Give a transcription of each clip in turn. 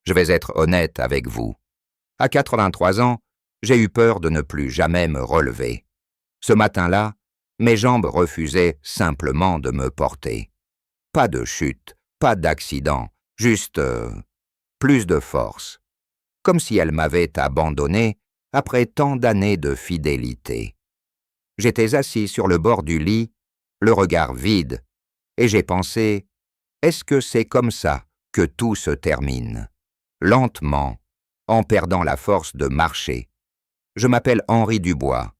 Je vais être honnête avec vous. À 83 ans, j'ai eu peur de ne plus jamais me relever. Ce matin-là, mes jambes refusaient simplement de me porter. Pas de chute, pas d'accident, juste plus de force. Comme si elles m'avaient abandonné après tant d'années de fidélité. J'étais assis sur le bord du lit, le regard vide, et j'ai pensé, est-ce que c'est comme ça que tout se termine? Lentement, en perdant la force de marcher. Je m'appelle Henri Dubois.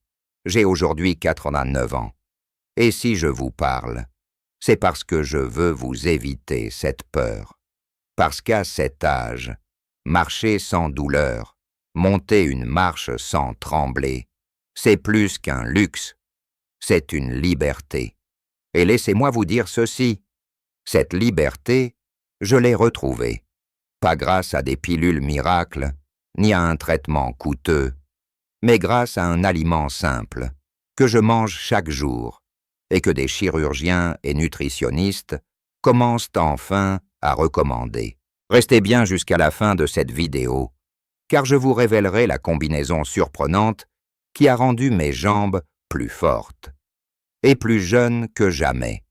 J'ai aujourd'hui 89 ans. Et si je vous parle, c'est parce que je veux vous éviter cette peur. Parce qu'à cet âge, marcher sans douleur, monter une marche sans trembler, c'est plus qu'un luxe, c'est une liberté. Et laissez-moi vous dire ceci, cette liberté, je l'ai retrouvée, pas grâce à des pilules miracles, ni à un traitement coûteux, mais grâce à un aliment simple, que je mange chaque jour, et que des chirurgiens et nutritionnistes commencent enfin à recommander. Restez bien jusqu'à la fin de cette vidéo, car je vous révélerai la combinaison surprenante qui a rendu mes jambes plus fortes et plus jeunes que jamais.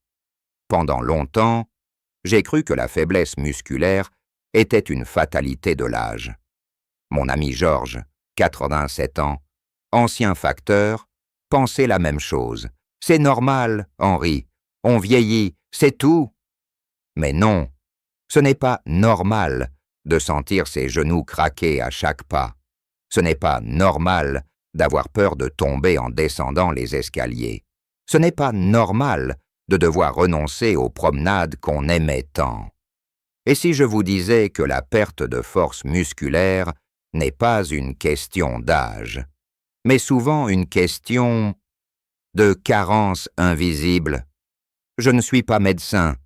Pendant longtemps, j'ai cru que la faiblesse musculaire était une fatalité de l'âge. Mon ami Georges, 87 ans, ancien facteur, pensait la même chose. C'est normal, Henri, on vieillit, c'est tout. Mais non, ce n'est pas normal de sentir ses genoux craquer à chaque pas. Ce n'est pas normal d'avoir peur de tomber en descendant les escaliers. Ce n'est pas normal de devoir renoncer aux promenades qu'on aimait tant. Et si je vous disais que la perte de force musculaire n'est pas une question d'âge, mais souvent une question de carence invisible? Je ne suis pas médecin,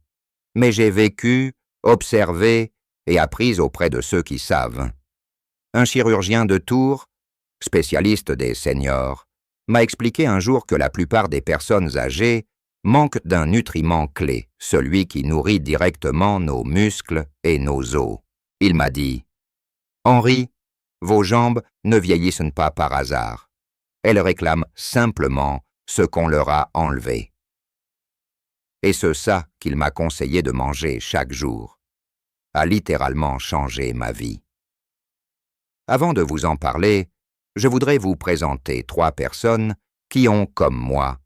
mais j'ai vécu, observé et appris auprès de ceux qui savent. Un chirurgien de Tours, spécialiste des seniors, m'a expliqué un jour que la plupart des personnes âgées manquent d'un nutriment clé, celui qui nourrit directement nos muscles et nos os. Il m'a dit « Henri, vos jambes ne vieillissent pas par hasard. Elles réclament simplement ce qu'on leur a enlevé. » Et c'est ça qu'il m'a conseillé de manger chaque jour a littéralement changé ma vie. Avant de vous en parler, je voudrais vous présenter 3 personnes qui ont, comme moi,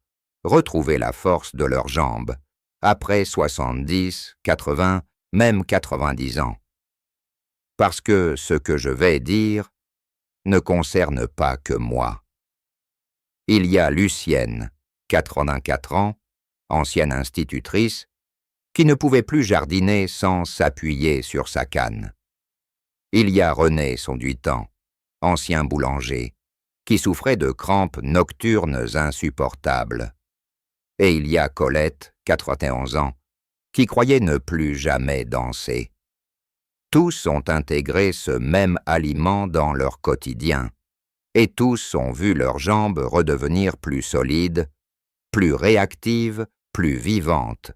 retrouvé la force de leurs jambes, après 70, 80, même 90 ans. Parce que ce que je vais dire ne concerne pas que moi. Il y a Lucienne, 84 ans, ancienne institutrice, qui ne pouvait plus jardiner sans s'appuyer sur sa canne. Il y a René, son 8 ans, ancien boulanger, qui souffrait de crampes nocturnes insupportables. Et il y a Colette, 91 ans, qui croyait ne plus jamais danser. Tous ont intégré ce même aliment dans leur quotidien, et tous ont vu leurs jambes redevenir plus solides, plus réactives, plus vivantes.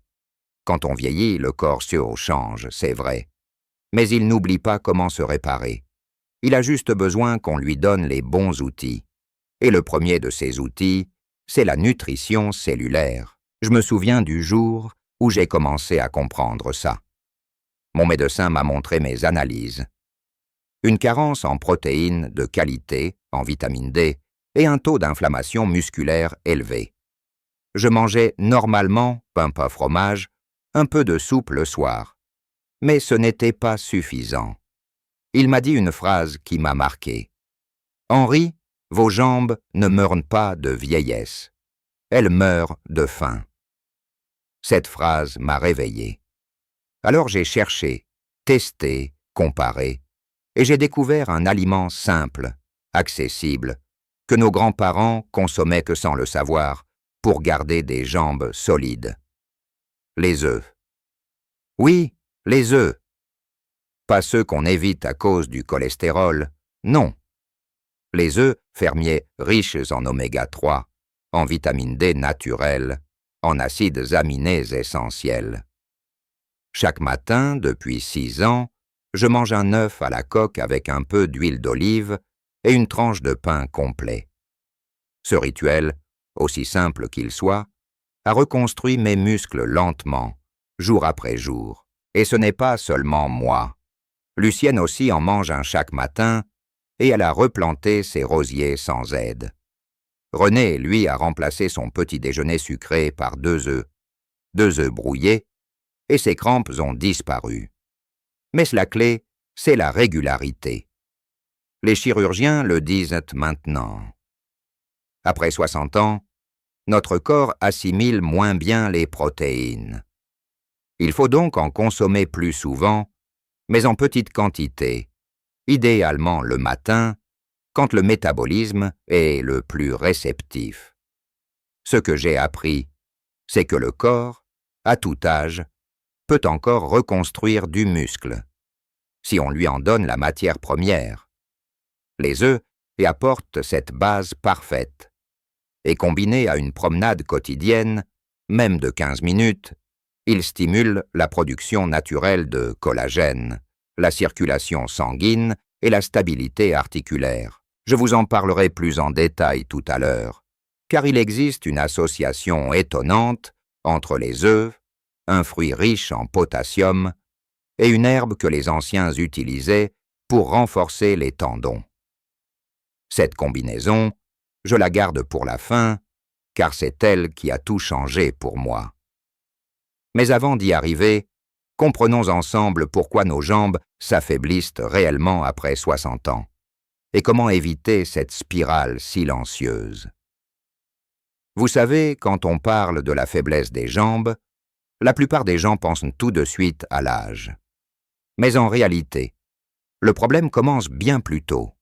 Quand on vieillit, le corps change, c'est vrai. Mais il n'oublie pas comment se réparer. Il a juste besoin qu'on lui donne les bons outils. Et le premier de ces outils, c'est la nutrition cellulaire. Je me souviens du jour où j'ai commencé à comprendre ça. Mon médecin m'a montré mes analyses. Une carence en protéines de qualité, en vitamine D, et un taux d'inflammation musculaire élevé. Je mangeais normalement, pain pas fromage, un peu de soupe le soir. Mais ce n'était pas suffisant. Il m'a dit une phrase qui m'a marqué. « Henri, vos jambes ne meurent pas de vieillesse. Elles meurent de faim. » Cette phrase m'a réveillé. Alors j'ai cherché, testé, comparé, et j'ai découvert un aliment simple, accessible, que nos grands-parents consommaient que sans le savoir, pour garder des jambes solides. Les œufs. Oui, les œufs. Pas ceux qu'on évite à cause du cholestérol, non. Les œufs fermiers riches en oméga 3, en vitamine D naturelle, en acides aminés essentiels. Chaque matin, depuis 6 ans, je mange un œuf à la coque avec un peu d'huile d'olive et une tranche de pain complet. Ce rituel, aussi simple qu'il soit, a reconstruit mes muscles lentement, jour après jour. Et ce n'est pas seulement moi. Lucienne aussi en mange un chaque matin, et elle a replanté ses rosiers sans aide. René, lui, a remplacé son petit déjeuner sucré par 2 œufs brouillés, et ses crampes ont disparu. Mais la clé, c'est la régularité. Les chirurgiens le disent maintenant. Après 60 ans, notre corps assimile moins bien les protéines. Il faut donc en consommer plus souvent, mais en petite quantité, idéalement le matin, quand le métabolisme est le plus réceptif. Ce que j'ai appris, c'est que le corps, à tout âge, peut encore reconstruire du muscle, si on lui en donne la matière première. Les œufs y apportent cette base parfaite, et combinés à une promenade quotidienne, même de 15 minutes, ils stimulent la production naturelle de collagène, la circulation sanguine et la stabilité articulaire. Je vous en parlerai plus en détail tout à l'heure, car il existe une association étonnante entre les œufs, un fruit riche en potassium, et une herbe que les anciens utilisaient pour renforcer les tendons. Cette combinaison, je la garde pour la fin, car c'est elle qui a tout changé pour moi. Mais avant d'y arriver, comprenons ensemble pourquoi nos jambes s'affaiblissent réellement après 60 ans, et comment éviter cette spirale silencieuse. Vous savez, quand on parle de la faiblesse des jambes, la plupart des gens pensent tout de suite à l'âge. Mais en réalité, le problème commence bien plus tôt.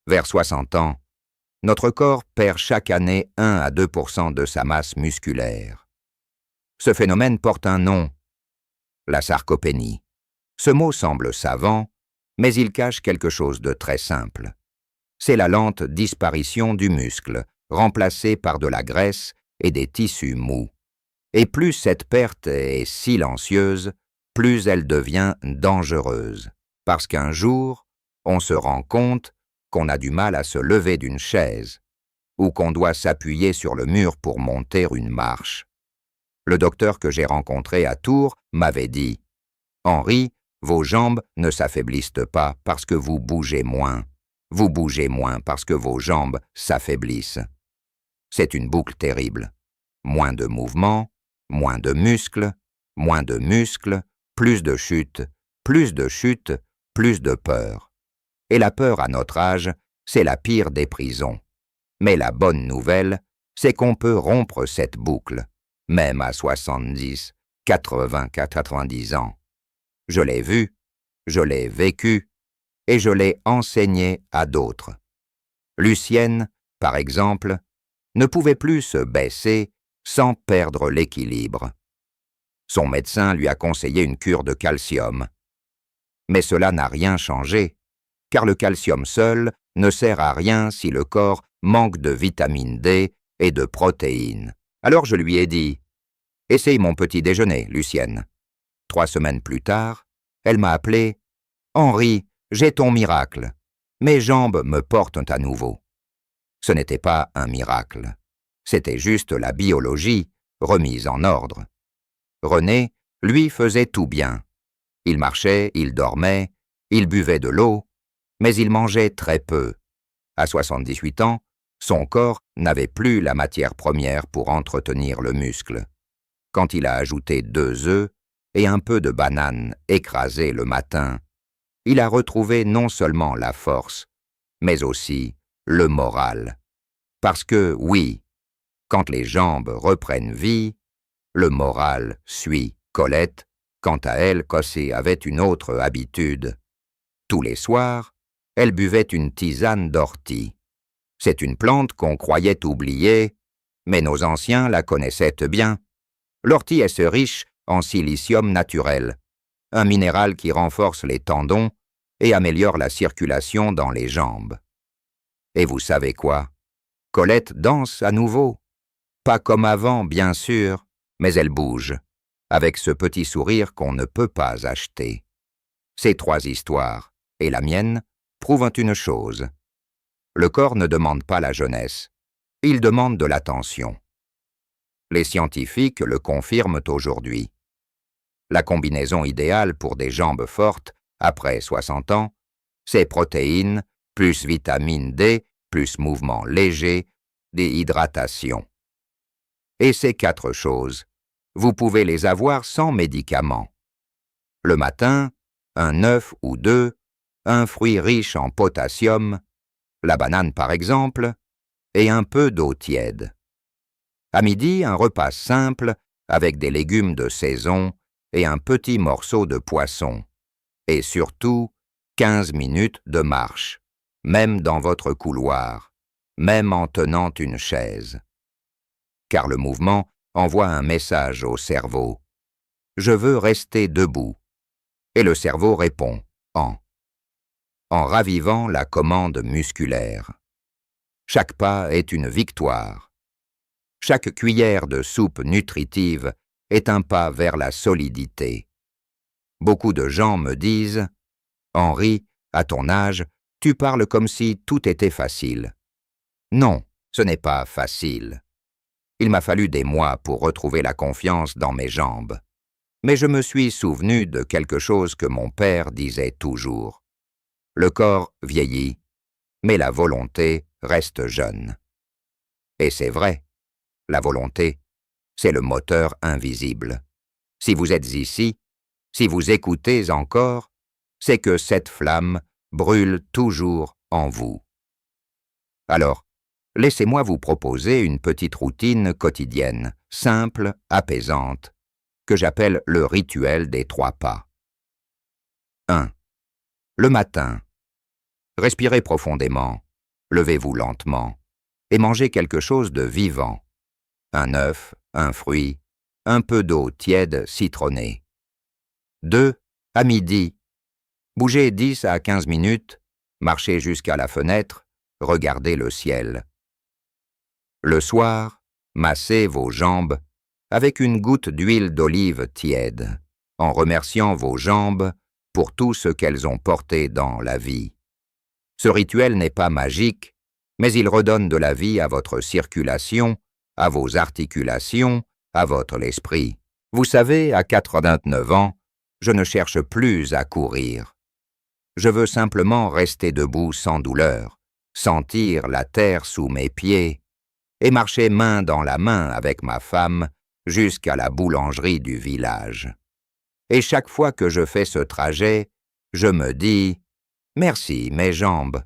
Vers 60 ans, notre corps perd chaque année 1 à 2% de sa masse musculaire. Ce phénomène porte un nom, la sarcopénie. Ce mot semble savant, mais il cache quelque chose de très simple. C'est la lente disparition du muscle, remplacé par de la graisse et des tissus mous. Et plus cette perte est silencieuse, plus elle devient dangereuse. Parce qu'un jour, on se rend compte qu'on a du mal à se lever d'une chaise, ou qu'on doit s'appuyer sur le mur pour monter une marche. Le docteur que j'ai rencontré à Tours m'avait dit « Henri, vos jambes ne s'affaiblissent pas parce que vous bougez moins. Vous bougez moins parce que vos jambes s'affaiblissent. » C'est une boucle terrible. Moins de mouvements, moins de muscles, plus de chutes, plus de peur. Et la peur à notre âge, c'est la pire des prisons. Mais la bonne nouvelle, c'est qu'on peut rompre cette boucle, même à 70, 80, 90 ans. Je l'ai vu, je l'ai vécu, et je l'ai enseigné à d'autres. Lucienne, par exemple, ne pouvait plus se baisser sans perdre l'équilibre. Son médecin lui a conseillé une cure de calcium. Mais cela n'a rien changé, car le calcium seul ne sert à rien si le corps manque de vitamine D et de protéines. Alors je lui ai dit « Essaye mon petit déjeuner, Lucienne. » 3 semaines plus tard, elle m'a appelé « Henri, j'ai ton miracle. Mes jambes me portent à nouveau. » Ce n'était pas un miracle. C'était juste la biologie remise en ordre. René, lui, faisait tout bien. Il marchait, il dormait, il buvait de l'eau, mais il mangeait très peu. À 78 ans, son corps n'avait plus la matière première pour entretenir le muscle. Quand il a ajouté 2 œufs et un peu de banane écrasée le matin, il a retrouvé non seulement la force, mais aussi le moral. Parce que, oui, quand les jambes reprennent vie, le moral suit. Colette, quant à elle, Cossé avait une autre habitude. Tous les soirs, elle buvait une tisane d'ortie. C'est une plante qu'on croyait oubliée, mais nos anciens la connaissaient bien. L'ortie est riche en silicium naturel, un minéral qui renforce les tendons et améliore la circulation dans les jambes. Et vous savez quoi? Colette danse à nouveau. Pas comme avant, bien sûr, mais elle bouge, avec ce petit sourire qu'on ne peut pas acheter. Ces 3 histoires, et la mienne, prouvent une chose. Le corps ne demande pas la jeunesse, il demande de l'attention. Les scientifiques le confirment aujourd'hui. La combinaison idéale pour des jambes fortes, après 60 ans, c'est protéines, plus vitamine D, plus mouvement léger, déhydratation. Et ces 4 choses, vous pouvez les avoir sans médicaments. Le matin, un œuf ou 2, un fruit riche en potassium, la banane par exemple, et un peu d'eau tiède. À midi, un repas simple avec des légumes de saison et un petit morceau de poisson. Et surtout, 15 minutes de marche, même dans votre couloir, même en tenant une chaise. Car le mouvement envoie un message au cerveau. Je veux rester debout. Et le cerveau répond en ravivant la commande musculaire. Chaque pas est une victoire. Chaque cuillère de soupe nutritive est un pas vers la solidité. Beaucoup de gens me disent « Henri, à ton âge, tu parles comme si tout était facile. » Non, ce n'est pas facile. Il m'a fallu des mois pour retrouver la confiance dans mes jambes. Mais je me suis souvenu de quelque chose que mon père disait toujours. Le corps vieillit, mais la volonté reste jeune. Et c'est vrai, la volonté, c'est le moteur invisible. Si vous êtes ici, si vous écoutez encore, c'est que cette flamme brûle toujours en vous. Alors, laissez-moi vous proposer une petite routine quotidienne, simple, apaisante, que j'appelle le rituel des 3 pas. 1. Le matin. Respirez profondément, levez-vous lentement et mangez quelque chose de vivant. Un œuf, un fruit, un peu d'eau tiède citronnée. 2. À midi. Bougez 10 à 15 minutes, marchez jusqu'à la fenêtre, regardez le ciel. Le soir, massez vos jambes avec une goutte d'huile d'olive tiède, en remerciant vos jambes pour tout ce qu'elles ont porté dans la vie. Ce rituel n'est pas magique, mais il redonne de la vie à votre circulation, à vos articulations, à votre esprit. Vous savez, à 89 ans, je ne cherche plus à courir. Je veux simplement rester debout sans douleur, sentir la terre sous mes pieds et marcher main dans la main avec ma femme jusqu'à la boulangerie du village. Et chaque fois que je fais ce trajet, je me dis « Merci, mes jambes ».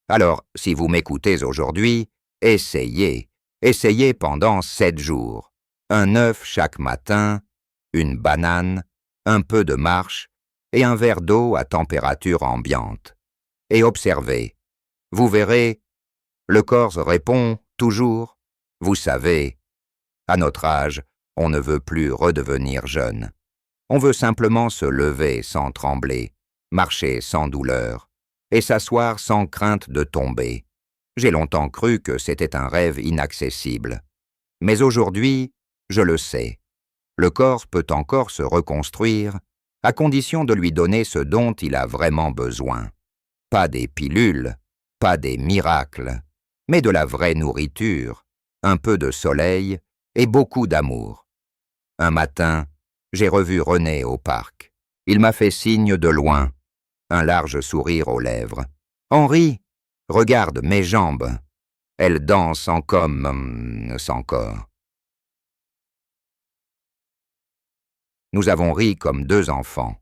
Alors, si vous m'écoutez aujourd'hui, essayez pendant 7 jours. Un œuf chaque matin, une banane, un peu de marche et un verre d'eau à température ambiante. Et observez. Vous verrez, le corps répond toujours. Vous savez, à notre âge, on ne veut plus redevenir jeune. On veut simplement se lever sans trembler, marcher sans douleur et s'asseoir sans crainte de tomber. J'ai longtemps cru que c'était un rêve inaccessible. Mais aujourd'hui, je le sais. Le corps peut encore se reconstruire à condition de lui donner ce dont il a vraiment besoin. Pas des pilules, pas des miracles, mais de la vraie nourriture, un peu de soleil et beaucoup d'amour. Un matin, j'ai revu René au parc. Il m'a fait signe de loin, un large sourire aux lèvres. « Henri, regarde mes jambes. Elles dansent en comme sans corps. » Nous avons ri comme 2 enfants.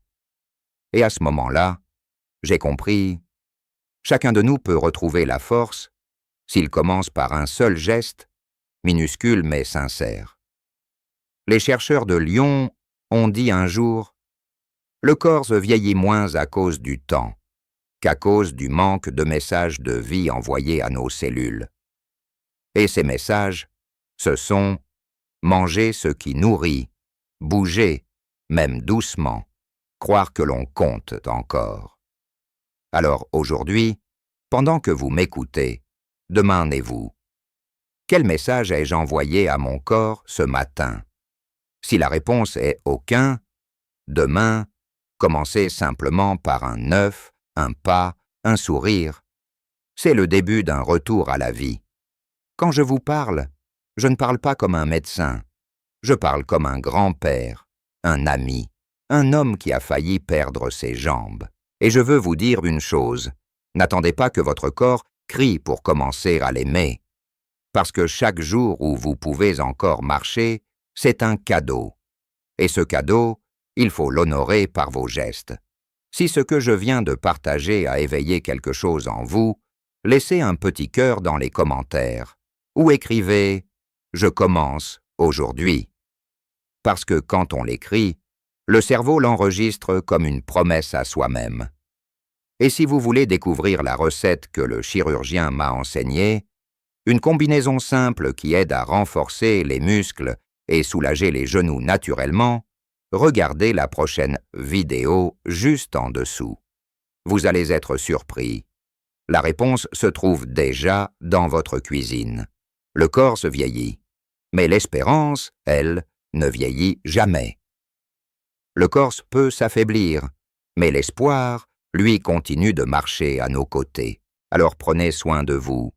Et à ce moment-là, j'ai compris, chacun de nous peut retrouver la force s'il commence par un seul geste, minuscule mais sincère. Les chercheurs de Lyon ont dit un jour « Le corps vieillit moins à cause du temps qu'à cause du manque de messages de vie envoyés à nos cellules. » Et ces messages, ce sont « manger ce qui nourrit, bouger, même doucement, croire que l'on compte encore. » Alors aujourd'hui, pendant que vous m'écoutez, demandez-vous « Quel message ai-je envoyé à mon corps ce matin ?» Si la réponse est « aucun », demain, Commencez simplement par un œuf, un pas, un sourire. C'est le début d'un retour à la vie. Quand je vous parle, je ne parle pas comme un médecin. Je parle comme un grand-père, un ami, un homme qui a failli perdre ses jambes. Et je veux vous dire une chose, n'attendez pas que votre corps crie pour commencer à l'aimer. Parce que chaque jour où vous pouvez encore marcher, c'est un cadeau. Et ce cadeau, il faut l'honorer par vos gestes. Si ce que je viens de partager a éveillé quelque chose en vous, laissez un petit cœur dans les commentaires. Ou écrivez « Je commence aujourd'hui ». Parce que quand on l'écrit, le cerveau l'enregistre comme une promesse à soi-même. Et si vous voulez découvrir la recette que le chirurgien m'a enseignée, une combinaison simple qui aide à renforcer les muscles et soulager les genoux naturellement, regardez la prochaine vidéo juste en dessous. Vous allez être surpris. La réponse se trouve déjà dans votre cuisine. Le corps se vieillit, mais l'espérance, elle, ne vieillit jamais. Le corps peut s'affaiblir, mais l'espoir, lui, continue de marcher à nos côtés. Alors prenez soin de vous.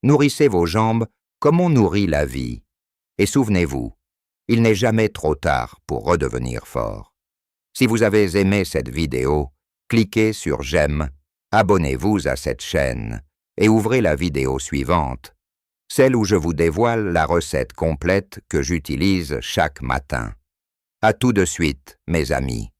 Nourrissez vos jambes comme on nourrit la vie. Et souvenez-vous, il n'est jamais trop tard pour redevenir fort. Si vous avez aimé cette vidéo, cliquez sur « J'aime », abonnez-vous à cette chaîne et ouvrez la vidéo suivante, celle où je vous dévoile la recette complète que j'utilise chaque matin. À tout de suite, mes amis.